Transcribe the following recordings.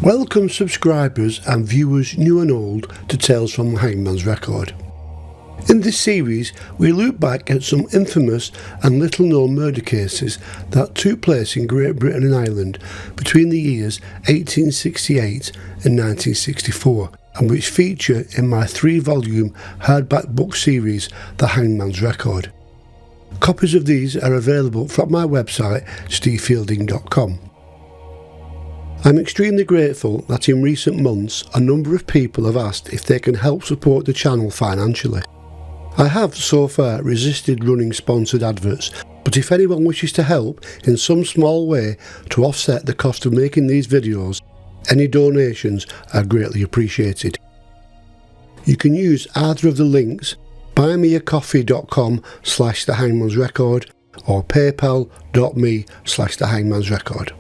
Welcome subscribers and viewers new and old to Tales from Hangman's Record. In this series we look back at some infamous and little known murder cases that took place in Great Britain and Ireland between the years 1868 and 1964 and which feature in my 3-volume hardback book series The Hangman's Record. Copies of these are available from my website stevefielding.com. I'm extremely grateful that in recent months a number of people have asked if they can help support the channel financially. I have so far resisted running sponsored adverts, but if anyone wishes to help in some small way to offset the cost of making these videos, any donations are greatly appreciated. You can use either of the links buymeacoffee.com/thehangmansrecord or paypal.me/thehangmansrecord.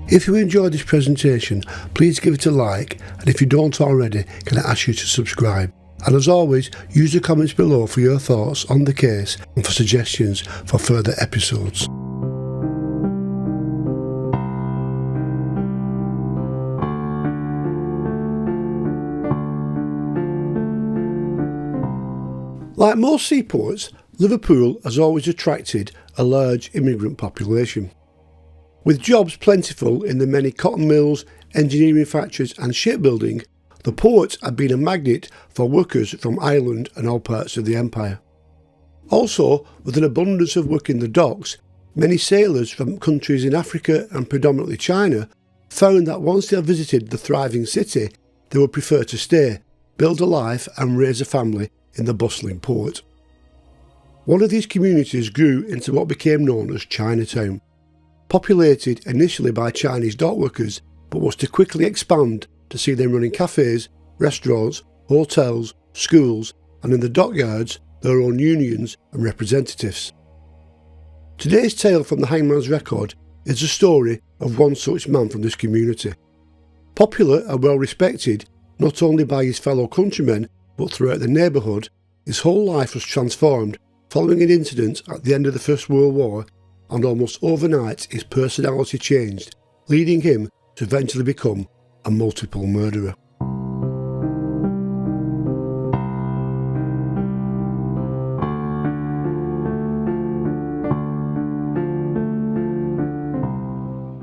If you enjoyed this presentation, please give it a like, and if you don't already, can I ask you to subscribe? And as always, use the comments below for your thoughts on the case and for suggestions for further episodes. Like most seaports, Liverpool has always attracted a large immigrant population. With jobs plentiful in the many cotton mills, engineering factories and shipbuilding, the port had been a magnet for workers from Ireland and all parts of the empire. Also, with an abundance of work in the docks, many sailors from countries in Africa and predominantly China found that once they had visited the thriving city, they would prefer to stay, build a life and raise a family in the bustling port. One of these communities grew into what became known as Chinatown. Populated initially by Chinese dock workers, but was to quickly expand to see them running cafes, restaurants, hotels, schools, and in the dockyards their own unions and representatives. Today's tale from the Hangman's Record is the story of one such man from this community. Popular and well respected not only by his fellow countrymen but throughout the neighbourhood, his whole life was transformed following an incident at the end of the First World War, and almost overnight his personality changed, leading him to eventually become a multiple murderer.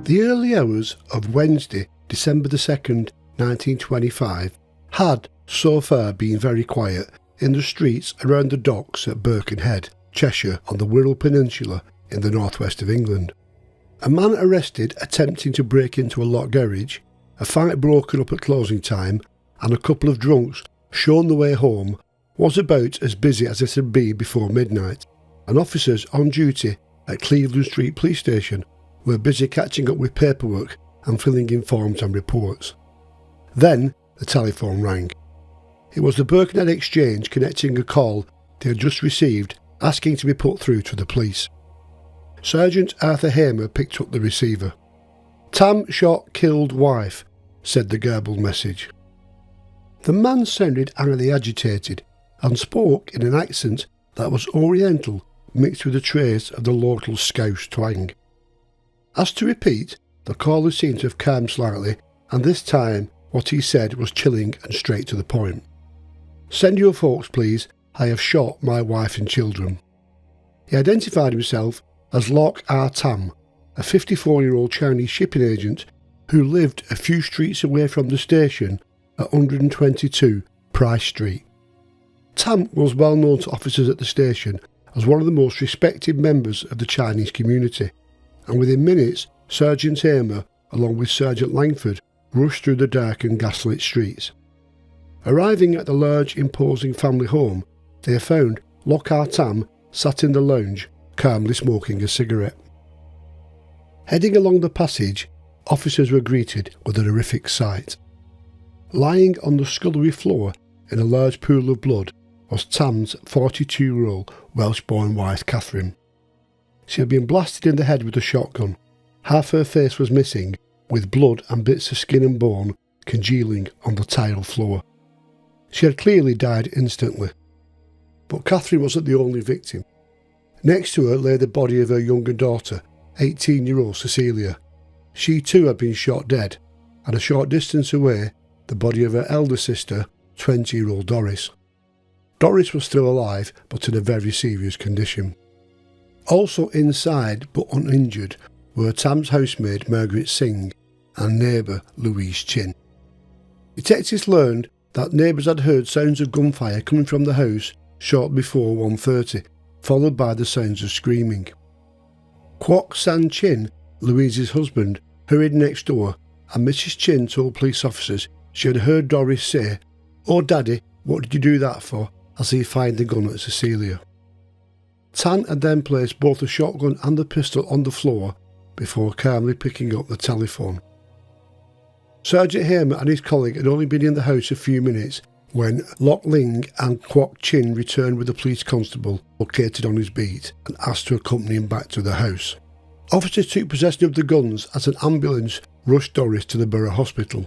The early hours of Wednesday, December the 2nd, 1925, had so far been very quiet in the streets around the docks at Birkenhead, Cheshire on the Wirral Peninsula in the northwest of England. A man arrested attempting to break into a locked garage, a fight broken up at closing time, and a couple of drunks shown the way home was about as busy as it had been before midnight, and officers on duty at Cleveland Street Police Station were busy catching up with paperwork and filling in forms and reports. Then the telephone rang. It was the Birkenhead Exchange connecting a call they had just received asking to be put through to the police. Sergeant Arthur Hamer picked up the receiver. "Tam shot, killed wife," said the garbled message. The man sounded angry agitated and spoke in an accent that was oriental mixed with a trace of the local Scouse twang. Asked to repeat, the caller seemed to have calmed slightly, and this time what he said was chilling and straight to the point. "Send your folks, please. I have shot my wife and children." He identified himself as Lock Ah Tam, a 54-year-old Chinese shipping agent who lived a few streets away from the station at 122 Price Street. Tam was well known to officers at the station as one of the most respected members of the Chinese community, and within minutes Sergeant Hamer, along with Sergeant Langford, rushed through the dark and gaslit streets. Arriving at the large, imposing family home, they found Lock Ah Tam sat in the lounge, calmly smoking a cigarette. Heading along the passage, officers were greeted with a horrific sight. Lying on the scullery floor in a large pool of blood was Tam's 42-year-old Welsh-born wife, Catherine. She had been blasted in the head with a shotgun. Half her face was missing, with blood and bits of skin and bone congealing on the tile floor. She had clearly died instantly. But Catherine wasn't the only victim. Next to her lay the body of her younger daughter, 18-year-old Cecelia. She too had been shot dead, and a short distance away, the body of her elder sister, 20-year-old Doris. Doris was still alive, but in a very serious condition. Also inside, but uninjured, were Tam's housemaid Margaret Singh and neighbour Louise Chin. Detectives learned that neighbours had heard sounds of gunfire coming from the house shortly before 1:30, followed by the sounds of screaming. Kwok San Chin, Louise's husband, hurried next door, and Mrs. Chin told police officers she had heard Doris say, "Oh Daddy, what did you do that for?" as he fired the gun at Cecelia. Tan had then placed both the shotgun and the pistol on the floor before calmly picking up the telephone. Sergeant Hangman and his colleague had only been in the house a few minutes when Lock Ling and Kwok Chin returned with a police constable located on his beat and asked to accompany him back to the house. Officers took possession of the guns as an ambulance rushed Doris to the borough hospital.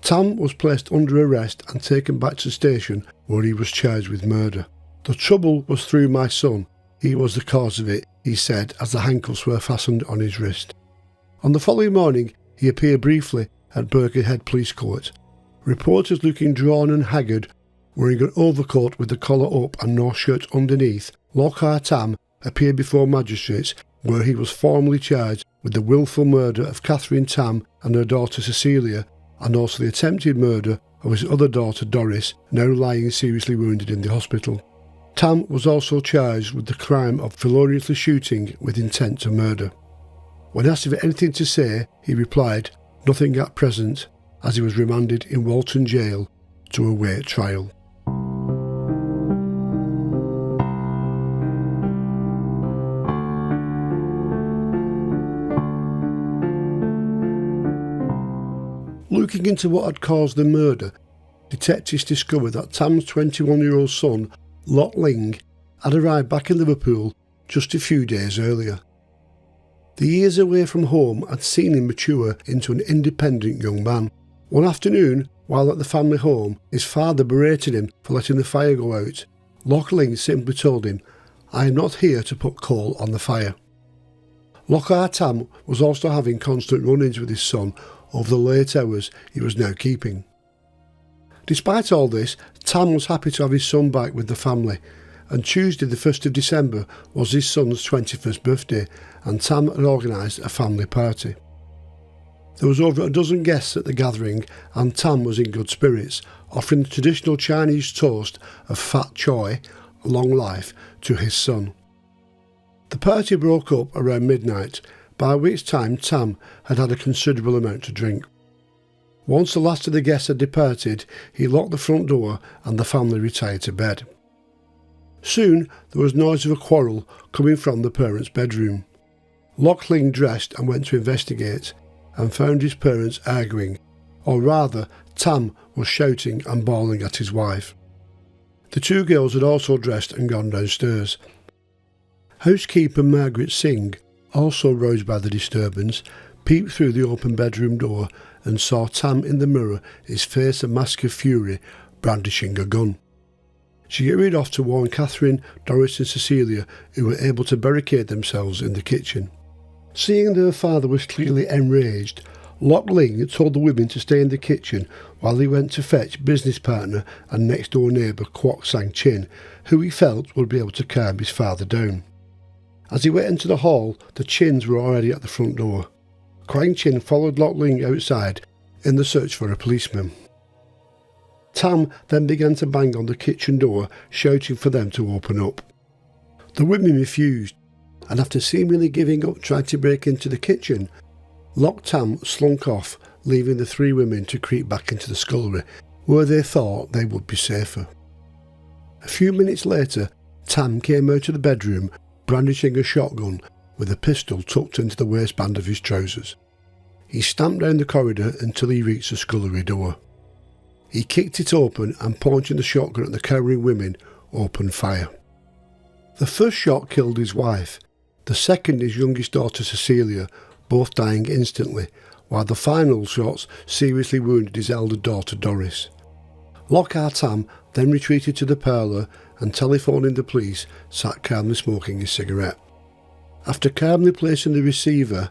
Tam was placed under arrest and taken back to the station where he was charged with murder. "The trouble was through my son. He was the cause of it," he said as the handcuffs were fastened on his wrist. On the following morning, he appeared briefly at Birkenhead Police Court. Reporters looking drawn and haggard, wearing an overcoat with the collar up and no shirt underneath, Lock Ah Tam appeared before magistrates where he was formally charged with the willful murder of Catherine Tam and her daughter Cecelia, and also the attempted murder of his other daughter Doris, now lying seriously wounded in the hospital. Tam was also charged with the crime of feloniously shooting with intent to murder. When asked if he had anything to say, he replied, "Nothing at present," as he was remanded in Walton Jail to await trial. Looking into what had caused the murder, detectives discovered that Tam's 21-year-old son, Lock Ling, had arrived back in Liverpool just a few days earlier. The years away from home had seen him mature into an independent young man. One afternoon, while at the family home, his father berated him for letting the fire go out. Lock Ling simply told him, "I am not here to put coal on the fire." Lock Ah Tam was also having constant run-ins with his son over the late hours he was now keeping. Despite all this, Tam was happy to have his son back with the family, and Tuesday the 1st of December was his son's 21st birthday, and Tam had organised a family party. There was over a dozen guests at the gathering, and Tam was in good spirits, offering the traditional Chinese toast of fat choy, long life, to his son. The party broke up around midnight, by which time Tam had had a considerable amount to drink. Once the last of the guests had departed, he locked the front door and the family retired to bed. Soon there was noise of a quarrel coming from the parents' bedroom. Lock Ling dressed and went to investigate, and found his parents arguing, or rather Tam was shouting and bawling at his wife. The two girls had also dressed and gone downstairs. Housekeeper Margaret Singh also rose by the disturbance, peeped through the open bedroom door and saw Tam in the mirror, his face a mask of fury, brandishing a gun. She hurried off to warn Catherine, Doris and Cecelia, who were able to barricade themselves in the kitchen. Seeing that her father was clearly enraged, Lock Ling told the women to stay in the kitchen while he went to fetch business partner and next-door neighbour Kwok Sang Chin, who he felt would be able to calm his father down. As he went into the hall, the Chins were already at the front door. Kwang Chin followed Lock Ling outside in the search for a policeman. Tam then began to bang on the kitchen door, shouting for them to open up. The women refused, and after seemingly giving up trying to break into the kitchen, Lock Tam slunk off, leaving the three women to creep back into the scullery, where they thought they would be safer. A few minutes later, Tam came out of the bedroom, brandishing a shotgun with a pistol tucked into the waistband of his trousers. He stamped down the corridor until he reached the scullery door. He kicked it open and, pointing the shotgun at the cowering women, opened fire. The first shot killed his wife, the second his youngest daughter Cecelia, both dying instantly, while the final shots seriously wounded his elder daughter Doris. Lock Ah Tam then retreated to the parlour and, telephoning the police, sat calmly smoking his cigarette. After calmly placing the receiver,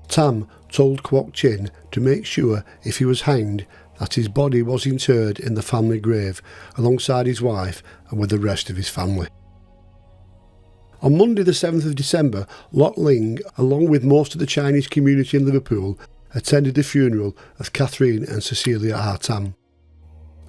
Tam told Kwok Chin to make sure if he was hanged that his body was interred in the family grave alongside his wife and with the rest of his family. On Monday the 7th of December, Lock Ling, along with most of the Chinese community in Liverpool, attended the funeral of Catherine and Cecelia Ah Tam.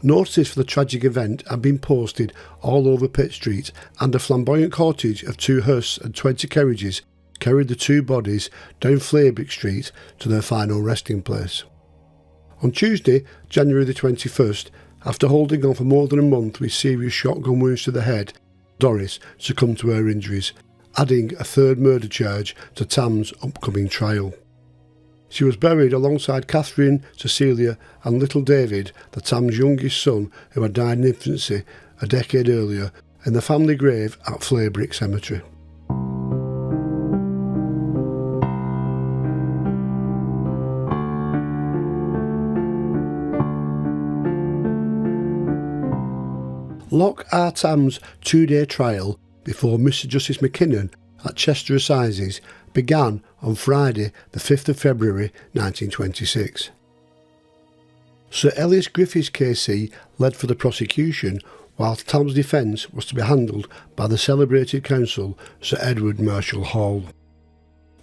Notices for the tragic event had been posted all over Pitt Street, and a flamboyant cortege of 2 hearses and 20 carriages carried the 2 bodies down Flaybrick Street to their final resting place. On Tuesday, January the 21st, after holding on for more than a month with serious shotgun wounds to the head, Doris succumbed to her injuries, adding a 3rd murder charge to Tam's upcoming trial. She was buried alongside Catherine, Cecelia and little David, the Tam's youngest son who had died in infancy a decade earlier, in the family grave at Flaybrick Cemetery. Lock Ah Tam's 2-day trial before Mr Justice McKinnon at Cheshire Assizes began on Friday the 5th of February 1926. Sir Elias Griffiths KC led for the prosecution, whilst Tam's defence was to be handled by the celebrated counsel Sir Edward Marshall Hall.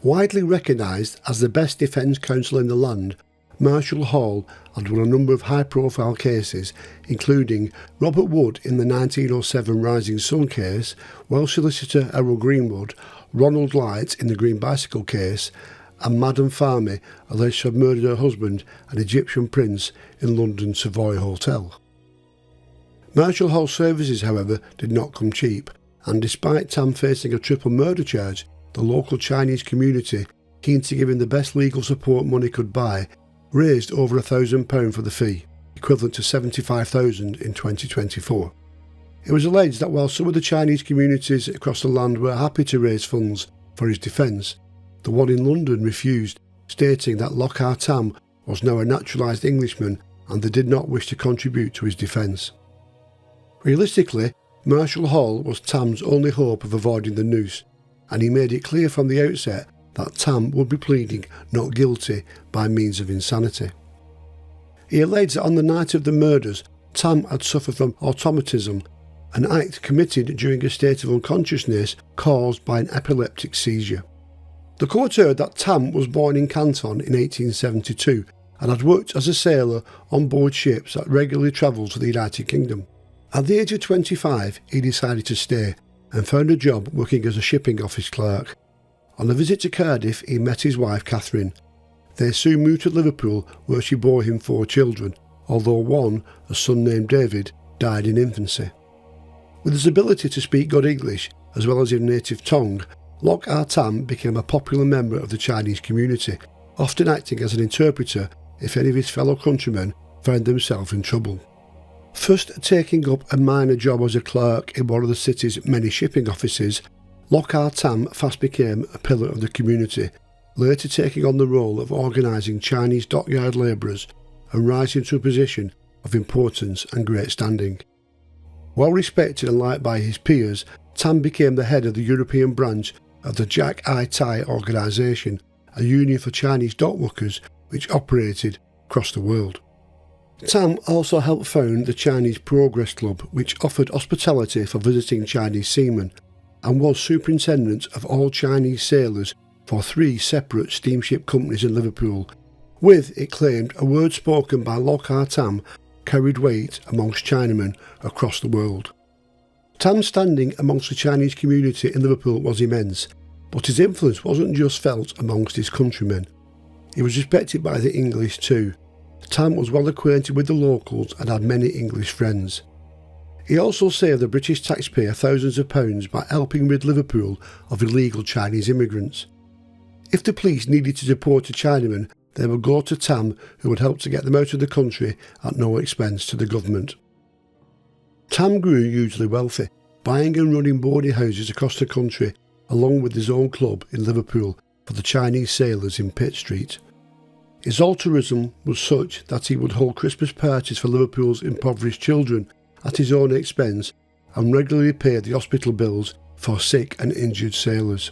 Widely recognised as the best defence counsel in the land, Marshall Hall had won a number of high-profile cases, including Robert Wood in the 1907 Rising Sun case, Welsh solicitor Errol Greenwood, Ronald Light in the Green Bicycle case, and Madame Farmy, alleged to have murdered her husband, an Egyptian prince, in London's Savoy Hotel. Marshall Hall's services, however, did not come cheap, and despite Tam facing a triple murder charge, the local Chinese community, keen to give him the best legal support money could buy, raised over £1,000 for the fee, equivalent to $75,000 in 2024. It was alleged that while some of the Chinese communities across the land were happy to raise funds for his defence, the one in London refused, stating that Lock Ah Tam was now a naturalised Englishman and they did not wish to contribute to his defence. Realistically, Marshall Hall was Tam's only hope of avoiding the noose, and he made it clear from the outset that Tam would be pleading not guilty by means of insanity. He alleged that on the night of the murders, Tam had suffered from automatism, an act committed during a state of unconsciousness caused by an epileptic seizure. The court heard that Tam was born in Canton in 1872 and had worked as a sailor on board ships that regularly travelled to the United Kingdom. At the age of 25, he decided to stay and found a job working as a shipping office clerk. On a visit to Cardiff, he met his wife Catherine. They soon moved to Liverpool, where she bore him 4 children, although one, a son named David, died in infancy. With his ability to speak good English, as well as his native tongue, Lock Ah Tam became a popular member of the Chinese community, often acting as an interpreter if any of his fellow countrymen found themselves in trouble. First taking up a minor job as a clerk in one of the city's many shipping offices, Lock Ah Tam fast became a pillar of the community, later taking on the role of organising Chinese dockyard labourers and rising to a position of importance and great standing. Well respected and liked by his peers, Tam became the head of the European branch of the Jack Ai Tai organisation, a union for Chinese dockworkers which operated across the world. Tam also helped found the Chinese Progress Club, which offered hospitality for visiting Chinese seamen, and was superintendent of all Chinese sailors for 3 separate steamship companies in Liverpool, with, it claimed, a word spoken by Lock Ah Tam carried weight amongst Chinamen across the world. Tam's standing amongst the Chinese community in Liverpool was immense, but his influence wasn't just felt amongst his countrymen. He was respected by the English too. Tam was well acquainted with the locals and had many English friends. He also saved the British taxpayer thousands of pounds by helping rid Liverpool of illegal Chinese immigrants. If the police needed to deport a Chinaman, they would go to Tam, who would help to get them out of the country at no expense to the government. Tam grew hugely wealthy, buying and running boarding houses across the country, along with his own club in Liverpool for the Chinese sailors in Pitt Street. His altruism was such that he would hold Christmas parties for Liverpool's impoverished children at his own expense and regularly paid the hospital bills for sick and injured sailors.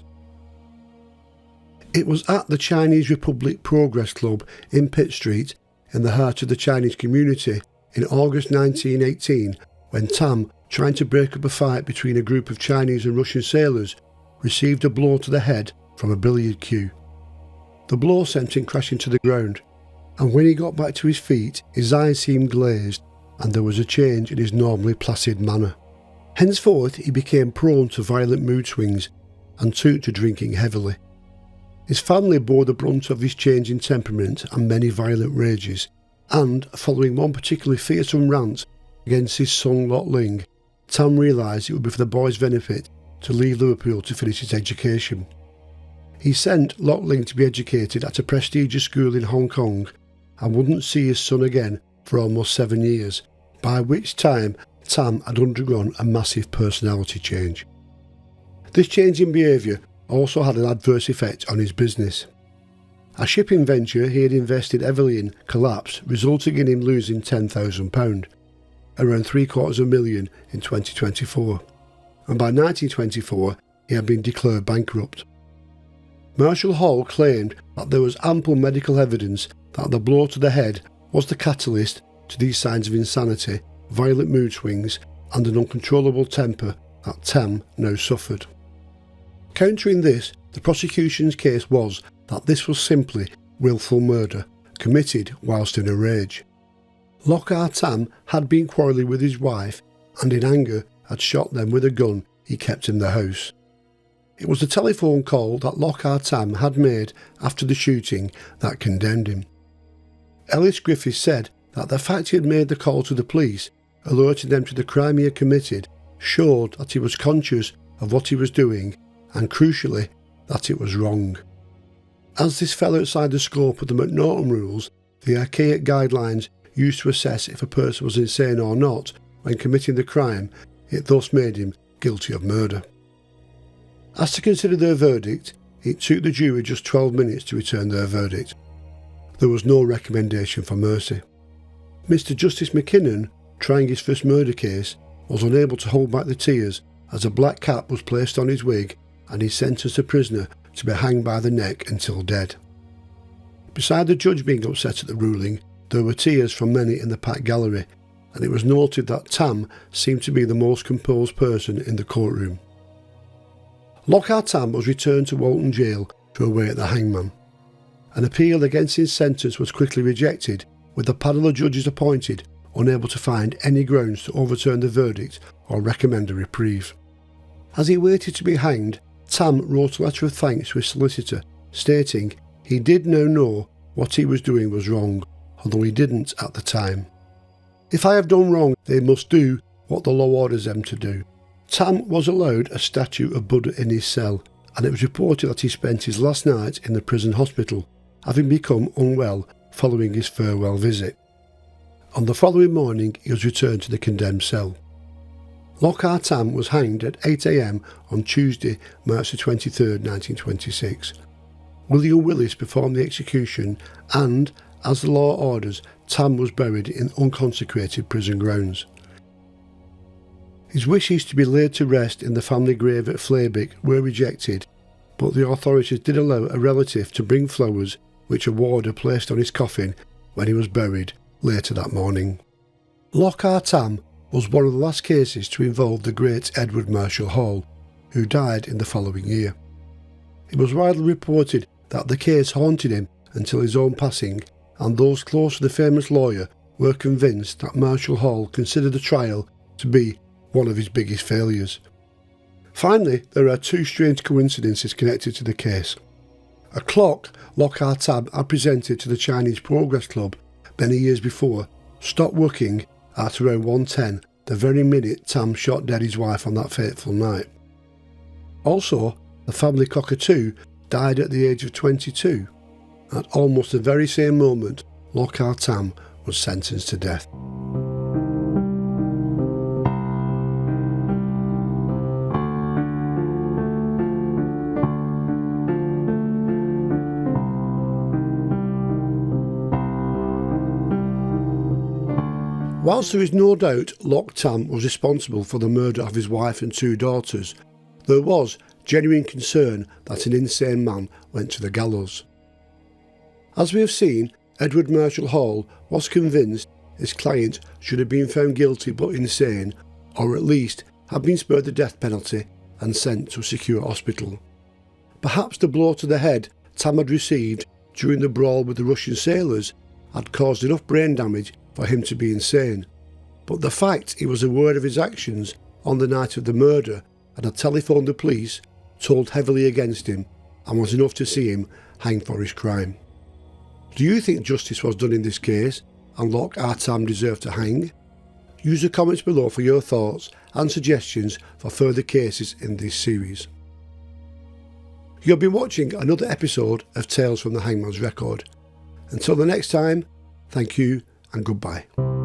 It was at the Chinese Republic Progress Club in Pitt Street, in the heart of the Chinese community, in August 1918, when Tam, trying to break up a fight between a group of Chinese and Russian sailors, received a blow to the head from a billiard cue. The blow sent him crashing to the ground, and when he got back to his feet, his eyes seemed glazed, and there was a change in his normally placid manner. Henceforth he became prone to violent mood swings, and took to drinking heavily. His family bore the brunt of this change in temperament and many violent rages, and, following one particularly fearsome rant against his son Lock Ling, Tam realised it would be for the boy's benefit to leave Liverpool to finish his education. He sent Lock Ling to be educated at a prestigious school in Hong Kong, and wouldn't see his son again for almost 7 years, by which time Tam had undergone a massive personality change. This change in behaviour also had an adverse effect on his business. A shipping venture he had invested heavily in collapsed, resulting in him losing £10,000, around £750,000 in 2024, and by 1924 he had been declared bankrupt. Marshall Hall claimed that there was ample medical evidence that the blow to the head was the catalyst to these signs of insanity, violent mood swings, and an uncontrollable temper that Tam now suffered. Countering this, the prosecution's case was that this was simply willful murder, committed whilst in a rage. Lock Ah Tam had been quarrelling with his wife, and in anger had shot them with a gun he kept in the house. It was the telephone call that Lock Ah Tam had made after the shooting that condemned him. Ellis Griffiths said that the fact he had made the call to the police, alerting them to the crime he had committed, showed that he was conscious of what he was doing, and crucially, that it was wrong. As this fell outside the scope of the McNaughton rules, the archaic guidelines used to assess if a person was insane or not when committing the crime, it thus made him guilty of murder. As to consider their verdict, it took the jury just 12 minutes to return their verdict. There was no recommendation for mercy. Mr. Justice McKinnon, trying his first murder case, was unable to hold back the tears as a black cap was placed on his wig, and he sentenced the prisoner to be hanged by the neck until dead. Beside the judge being upset at the ruling, there were tears from many in the packed gallery, and it was noted that Tam seemed to be the most composed person in the courtroom. Lock Ah Tam was returned to Walton Jail to await the hangman. An appeal against his sentence was quickly rejected, with the panel of judges appointed unable to find any grounds to overturn the verdict or recommend a reprieve. As he waited to be hanged, Tam wrote a letter of thanks to his solicitor, stating he did now know what he was doing was wrong, although he didn't at the time. If I have done wrong, they must do what the law orders them to do. Tam was allowed a statue of Buddha in his cell, and it was reported that he spent his last night in the prison hospital, having become unwell following his farewell visit. On the following morning he was returned to the condemned cell. Lock Ah Tam was hanged at 8 a.m. on Tuesday, March 23, 1926. William Willis performed the execution and, as the law orders, Tam was buried in unconsecrated prison grounds. His wishes to be laid to rest in the family grave at Flaybick were rejected, but the authorities did allow a relative to bring flowers which a warder placed on his coffin when he was buried later that morning. Lock Ah Tam was one of the last cases to involve the great Edward Marshall Hall, who died in the following year. It was widely reported that the case haunted him until his own passing, and those close to the famous lawyer were convinced that Marshall Hall considered the trial to be one of his biggest failures. Finally, there are two strange coincidences connected to the case. A clock Lock Ah Tam had presented to the Chinese Progress Club many years before stopped working at around 1:10, the very minute Tam shot dead his wife on that fateful night. Also, the family cockatoo died at the age of 22. At almost the very same moment, Lock Ah Tam was sentenced to death. Whilst there is no doubt Lock Tam was responsible for the murder of his wife and two daughters, there was genuine concern that an insane man went to the gallows. As we have seen, Edward Marshall Hall was convinced his client should have been found guilty but insane, or at least have been spared the death penalty and sent to a secure hospital. Perhaps the blow to the head Tam had received during the brawl with the Russian sailors had caused enough brain damage for him to be insane, but the fact he was aware of his actions on the night of the murder and had telephoned the police told heavily against him and was enough to see him hanged for his crime. Do you think justice was done in this case and Lock Ah Tam deserved to hang? Use the comments below for your thoughts and suggestions for further cases in this series. You've been watching another episode of Tales from the Hangman's Record. Until the next time, thank you and goodbye.